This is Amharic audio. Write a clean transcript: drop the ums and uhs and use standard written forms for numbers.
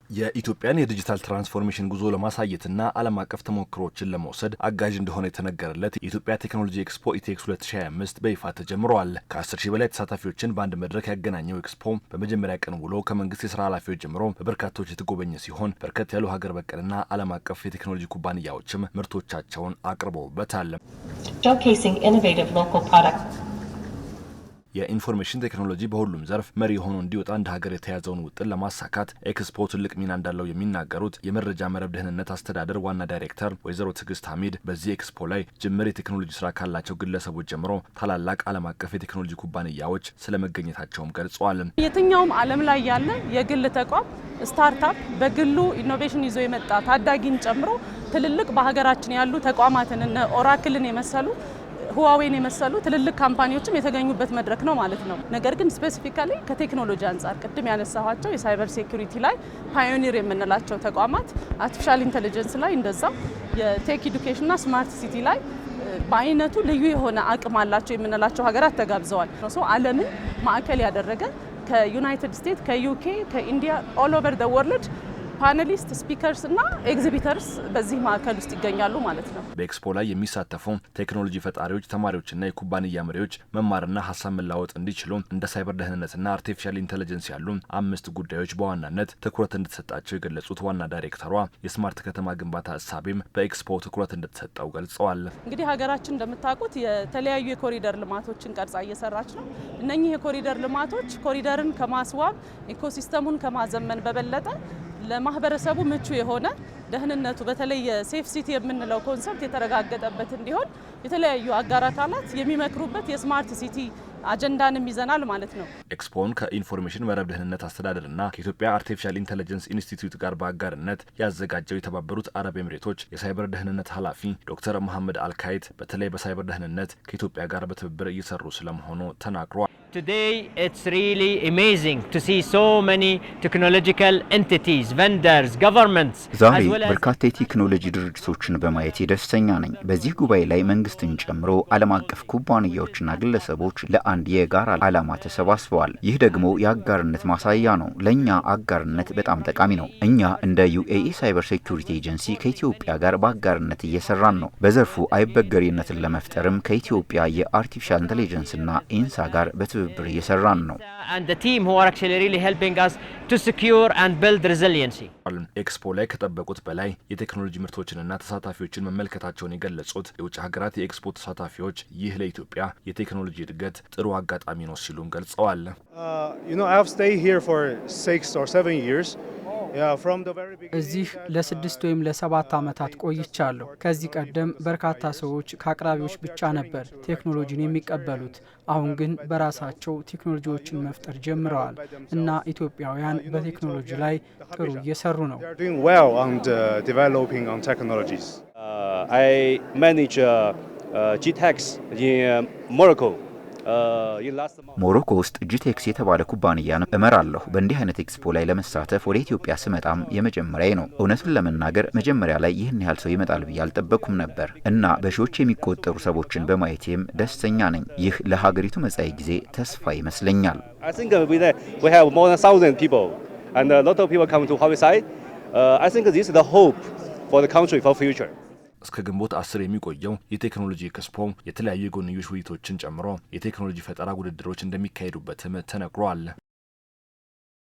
የኢትዮጵያን የዲጂታል ትራንስፎርሜሽን ጉዞ ለማሳየትና ዓለም አቀፍ ተሞክሮዎችን ለመውሰድ አጋዥ እንደሆነ የተነገረለት የኢትዮጵያ ቴክኖሎጂ ኤክስፖ ኢቴክስ 2025 በይፋ ተጀምሯል። ከ10 ሺህ በላይ ተሳታፊዎችን በአንድ መድረክ ያገናኘው ኤክስፖ በመጀመሪያ ቀን ውሎ ከመንግስት የስራ ኃላፊዎች ጀምሮ በበርካቶች የተጎበኘ ሲሆን በርከት ያሉ ሀገር በቀልና ዓለም አቀፍ የቴክኖሎጂ ኩባንያዎችም ምርቶቻቸውን አቅርበውበታል። የኢንፎርሜሽን ቴክኖሎጂ በሁሉም ዘርፍ መሪ ሆኖ እንዲወጣ እንደ ሀገር የተያዘውን ውጥን ለማሳካት ኤክስፖ ትልቅ ሚና እንዳለው የሚናገሩት የመረጃ መረብ ደህንነት አስተዳደር ዋና ዳይሬክተር ወይዘሮ ትዕግስት ሐሚድ በዚህ ኤክስፖ ላይ ጅምር የቴክኖሎጂ ስራ ካላቸው ግለሰቦች ጀምሮ ታላላቅ ዓለም አቀፍ የቴክኖሎጂ ኩባንያዎች ስለመገኘታቸውም ገልጸዋል። የትኛውም ዓለም ላይ ያለ የግል ተቋም ስታርታፕ በግሉ ኢኖቬሽን ይዞ የመጣ ታዳጊን ጨምሮ ትልልቅ በሀገራችን ያሉ ተቋማትን እነ ኦራክልን የመሰሉ ሁዋዌን የመሰሉ ትልልቅ ካምፓኒዎችም የተገኙበት መድረክ ነው ማለት ነው። ነገር ግን ስፔሲፊካሊ ከቴክኖሎጂ አንጻር ቅድም ያነሳኋቸው የሳይበር ሴኩሪቲ ላይ ፓዮኒር የምንላቸው ተቋማት አርቲፊሻል ኢንተለጀንስ ላይ እንደዛ የቴክ ኤዱኬሽንና ስማርት ሲቲ ላይ በአይነቱ ልዩ የሆነ አቅም አላቸው የምንላቸው ሀገራት ተጋብዘዋል። ሶ ዓለምን ማዕከል ያደረገ ከዩናይትድ ስቴትስ፣ ከዩኬ፣ ከኢንዲያ ኦል ኦቨር ዘ ወርልድ ፓነሊስት ስፒከርስ እና ኤግዚቢተርስ በዚህ ማዕከል ውስጥ ይገኛሉ ማለት ነው። በኤክስፖ ላይ የሚሳተፉ ቴክኖሎጂ ፈጣሪዎች፣ ተማሪዎችና የኩባንያ መሪዎች መማርና ሀሳብ መለዋወጥ እንዲችሉ እንደ ሳይበር ደህንነትና አርቲፊሻል ኢንተለጀንስ ያሉ 5 ጉዳዮች በዋናነት ትኩረት እንድትሰጣቸው የገለጹት ዋና ዳይሬክተሯ የስማርት ከተማ ግንባታ እሳቤም በኤክስፖ ትኩረት እንድትሰጠው ገልጸዋል። እንግዲህ ሀገራችን እንደምታውቁት የተለያዩ የኮሪደር ልማቶችን ቀርጻ እየሰራች ነው። እነኚህ የኮሪደር ልማቶች ኮሪደርን ከማስዋብ ኢኮሲስተሙን ከማዘመን በበለጠ ለማህበረሰቡ ምቹ የሆነ ደህንነቱ በተለይ የሴፍ ሲቲ የምንለው ኮንሰፕት የተረጋገጠበት እንዲሆን የተለያዩ አጋር አካላት የሚመክሩበት የስማርት ሲቲ አጀንዳንም ይዘናል ማለት ነው። ኤክስፖን ከኢንፎርሜሽን መረብ ደህንነት አስተዳደርና ከኢትዮጵያ አርቲፊሻል ኢንተለጀንስ ኢንስቲትዩት ጋር በአጋርነት ያዘጋጀው የተባበሩት አረብ ኤምሬቶች የሳይበር ደህንነት ኃላፊ ዶክተር መሐመድ አልካይት በተለይ በሳይበር ደህንነት ከኢትዮጵያ ጋር በትብብር እየሰሩ ስለመሆኑ ተናግሯል። Today it's really amazing to see so many technological entities, vendors, governments. ዛሬ በርካታ የቴክኖሎጂ ድርጅቶችን በማየት ደስተኛ ነኝ። በዚህ ጉባኤ ላይ መንግስትን ጨምሮ ዓለም አቀፍ ኩባንያዎችና ግለሰቦች ለአንድ የጋራ ዓላማ ተሰባስበዋል። ይህ ደግሞ የአጋርነት ማሳያ ነው። ለኛ አጋርነት በጣም ጠቃሚ ነው። እኛ እንደ ዩኤኢ ሳይበር ሴኩሪቲ ኤጀንሲ ከኢትዮጵያ ጋር በአጋርነት እየሰራን ነው። በዘርፉ አይበገሬነትን ለመፍጠርም ከኢትዮጵያ የአርቲፊሻል ኢንተለጀንስና ኢንሳ ጋር ትብብር እየሰራን ነው። And the team who are actually really helping us to secure and build resiliency. ኤክስፖ ላይ ከጠበቁት በላይ የቴክኖሎጂ ምርቶችንና ተሳታፊዎችን መመልከታቸውን የገለጹት የውጭ ሀገራት የኤክስፖ ተሳታፊዎች ይህ ለኢትዮጵያ የቴክኖሎጂ እድገት ጥሩ አጋጣሚ ነው ሲሉም ገልጸዋል። I have stayed here for 6 or 7 years. እዚህ ለ6 ወይም ለ7 ዓመታት ቆይቻለሁ። ከዚህ ቀደም በርካታ ሰዎች ከአቅራቢዎች ብቻ ነበር ቴክኖሎጂን የሚቀበሉት። አሁን ግን በራሳቸው ቴክኖሎጂዎችን መፍጠር ጀምረዋል እና ኢትዮጵያውያን በቴክኖሎጂ ላይ ጥሩ እየሰሩ ነው። I manage GTEx in Morocco. ሞሮኮ ውስጥ ጂቴክስ የተባለ ኩባንያን እመራለሁ። በእንዲህ አይነት ኤክስፖ ላይ ለመሳተፍ ወደ ኢትዮጵያ ስመጣም የመጀመሪያዬ ነው። እውነቱን ለመናገር መጀመሪያ ላይ ይህን ያህል ሰው ይመጣል ብዬ አልጠበቅኩም ነበር እና በሺዎች የሚቆጠሩ ሰዎችን በማየቴም ደስተኛ ነኝ። ይህ ለሀገሪቱ መጻኢ ጊዜ ተስፋ ይመስለኛል። I think we have more than 1,000 people and a lot of people come to Huawei side. I think this is the hope for the country for future. እስከ ግንቦት 10 የሚቆየው የቴክኖሎጂ ኤክስፖ የተለያዩ የጎንዮሽ ውይይቶችን ጨምሮ የቴክኖሎጂ ፈጠራ ውድድሮች እንደሚካሄዱበትም ተነግሯል።